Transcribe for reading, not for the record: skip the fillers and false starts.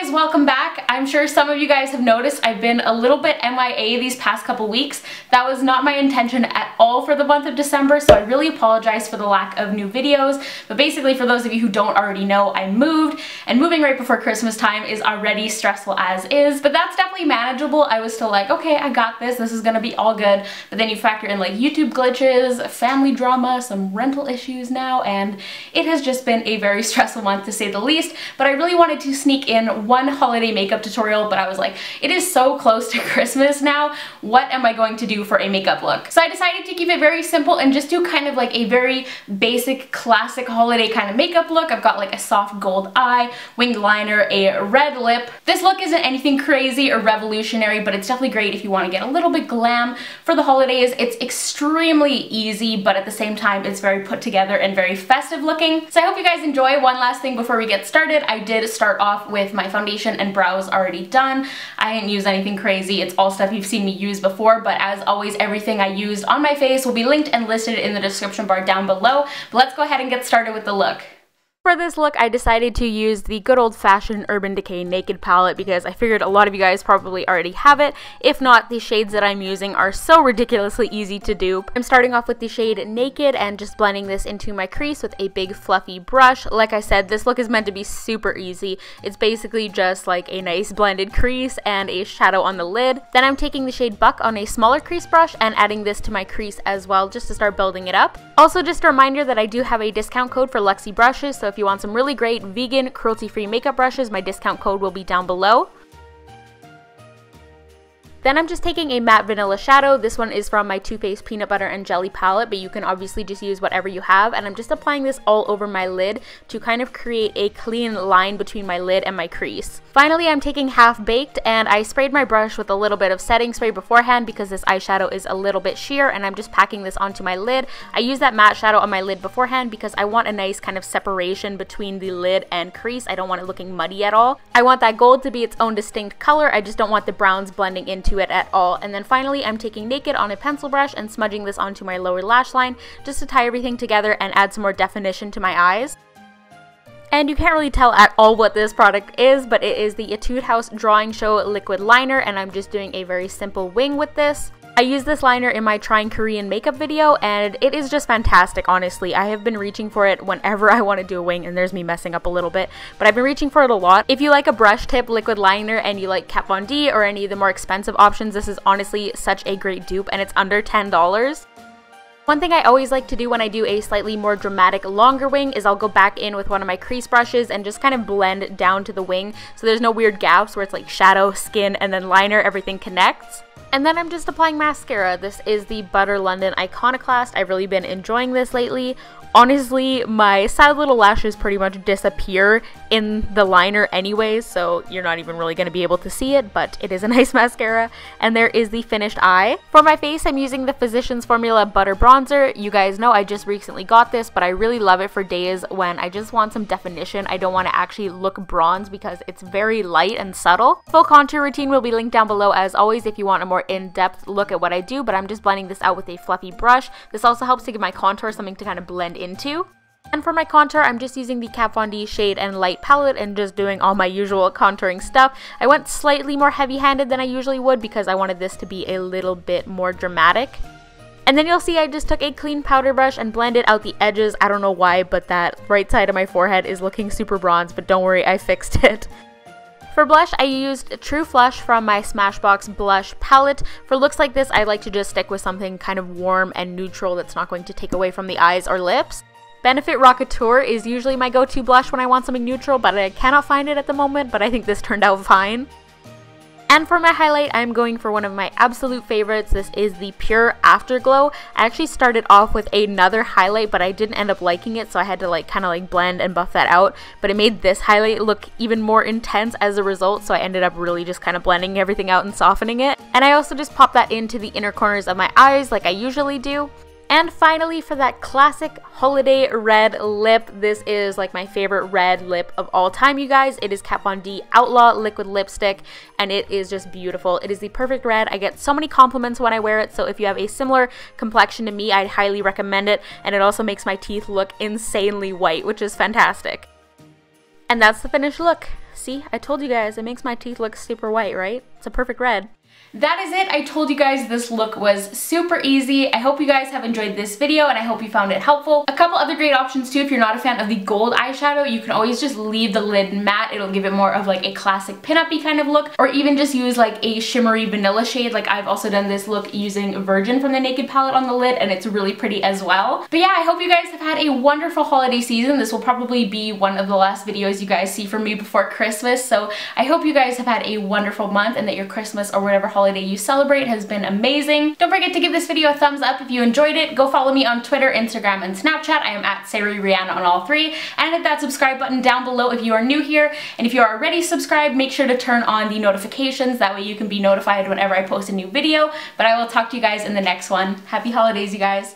guys, welcome back. I'm sure some of you guys have noticed I've been a little bit MIA these past couple weeks. That was not my intention at all for the month of December, so I really apologize for the lack of new videos. But basically, for those of you who don't already know, I moved, and moving right before Christmas time is already stressful as is, but that's definitely manageable. I was still like, okay, I got this is gonna be all good. But then you factor in like YouTube glitches, family drama, some rental issues now, and it has just been a very stressful month to say the least. But I really wanted to sneak in one holiday makeup tutorial, but I was like, it is so close to Christmas now, what am I going to do for a makeup look? So I decided to keep it very simple and just do kind of like a very basic classic holiday kind of makeup look. I've got like a soft gold eye, winged liner, a red lip. This look isn't anything crazy or revolutionary, but it's definitely great if you want to get a little bit glam for the holidays. It's extremely easy, but at the same time it's very put together and very festive looking. So I hope you guys enjoy. One last thing before we get started, I did start off with my foundation and brows already done. I didn't use anything crazy. It's all stuff you've seen me use before, but as always, everything I used on my face will be linked and listed in the description bar down below. But let's go ahead and get started with the look. For this look, I decided to use the good old-fashioned Urban Decay Naked palette because I figured a lot of you guys probably already have it. If not, the shades that I'm using are so ridiculously easy to dupe. I'm starting off with the shade Naked and just blending this into my crease with a big fluffy brush. Like I said, this look is meant to be super easy. It's basically just like a nice blended crease and a shadow on the lid. Then I'm taking the shade Buck on a smaller crease brush and adding this to my crease as well just to start building it up. Also, just a reminder that I do have a discount code for Luxie brushes, so if you want some really great vegan, cruelty-free makeup brushes, my discount code will be down below. Then I'm just taking a matte vanilla shadow. This one is from my Too Faced Peanut Butter and Jelly palette, but you can obviously just use whatever you have. And I'm just applying this all over my lid to kind of create a clean line between my lid and my crease. Finally, I'm taking Half Baked and I sprayed my brush with a little bit of setting spray beforehand because this eyeshadow is a little bit sheer, and I'm just packing this onto my lid. I use that matte shadow on my lid beforehand because I want a nice kind of separation between the lid and crease. I don't want it looking muddy at all. I want that gold to be its own distinct color. I just don't want the browns blending into it at all. And then finally, I'm taking Naked on a pencil brush and smudging this onto my lower lash line just to tie everything together and add some more definition to my eyes. And you can't really tell at all what this product is, but it is the Etude House Drawing Show Liquid Liner, and I'm just doing a very simple wing with this. I use this liner in my Trying Korean Makeup video, and it is just fantastic, honestly. I have been reaching for it whenever I want to do a wing, and there's me messing up a little bit, but I've been reaching for it a lot. If you like a brush tip liquid liner and you like Kat Von D or any of the more expensive options, this is honestly such a great dupe, and it's under $10. One thing I always like to do when I do a slightly more dramatic, longer wing is I'll go back in with one of my crease brushes and just kind of blend down to the wing so there's no weird gaps where it's like shadow, skin, and then liner, everything connects. And then I'm just applying mascara. This is the Butter London Iconoclast. I've really been enjoying this lately. Honestly, my sad little lashes pretty much disappear in the liner anyways, so you're not even really going to be able to see it, but it is a nice mascara. And there is the finished eye. For my face, I'm using the Physicians Formula Butter Bronzer. You guys know I just recently got this, but I really love it for days when I just want some definition. I don't want to actually look bronze because it's very light and subtle. Full contour routine will be linked down below as always if you want a more in-depth look at what I do, but I'm just blending this out with a fluffy brush. This also helps to give my contour something to kind of blend into. And for my contour, I'm just using the Kat Von D Shade and Light palette and just doing all my usual contouring stuff. I went slightly more heavy-handed than I usually would because I wanted this to be a little bit more dramatic. And then you'll see I just took a clean powder brush and blended out the edges. I don't know why, but that right side of my forehead is looking super bronze, but don't worry, I fixed it. For blush, I used True Flush from my Smashbox blush palette. For looks like this, I like to just stick with something kind of warm and neutral that's not going to take away from the eyes or lips. Benefit Rockateur is usually my go-to blush when I want something neutral, but I cannot find it at the moment, but I think this turned out fine. And for my highlight, I'm going for one of my absolute favorites. This is the Pure Afterglow. I actually started off with another highlight, but I didn't end up liking it, so I had to kind of blend and buff that out. But it made this highlight look even more intense as a result, so I ended up really just kind of blending everything out and softening it. And I also just popped that into the inner corners of my eyes like I usually do. And finally, for that classic holiday red lip, this is like my favorite red lip of all time, you guys. It is Kat Von D Outlaw Liquid Lipstick, and it is just beautiful. It is the perfect red. I get so many compliments when I wear it, so if you have a similar complexion to me, I'd highly recommend it. And it also makes my teeth look insanely white, which is fantastic. And that's the finished look. See, I told you guys, it makes my teeth look super white, right? It's a perfect red. That is it. I told you guys this look was super easy. I hope you guys have enjoyed this video and I hope you found it helpful. A couple other great options too, if you're not a fan of the gold eyeshadow, you can always just leave the lid matte. It'll give it more of like a classic pin-up-y kind of look, or even just use like a shimmery vanilla shade. Like I've also done this look using Virgin from the Naked palette on the lid, and it's really pretty as well. But yeah, I hope you guys have had a wonderful holiday season. This will probably be one of the last videos you guys see from me before Christmas, so I hope you guys have had a wonderful month and that your Christmas or whatever holiday you celebrate has been amazing. Don't forget to give this video a thumbs up if you enjoyed it. Go follow me on Twitter, Instagram, and Snapchat. I am at SariReanna on all three. And hit that subscribe button down below if you are new here. And if you are already subscribed, make sure to turn on the notifications. That way you can be notified whenever I post a new video. But I will talk to you guys in the next one. Happy holidays, you guys.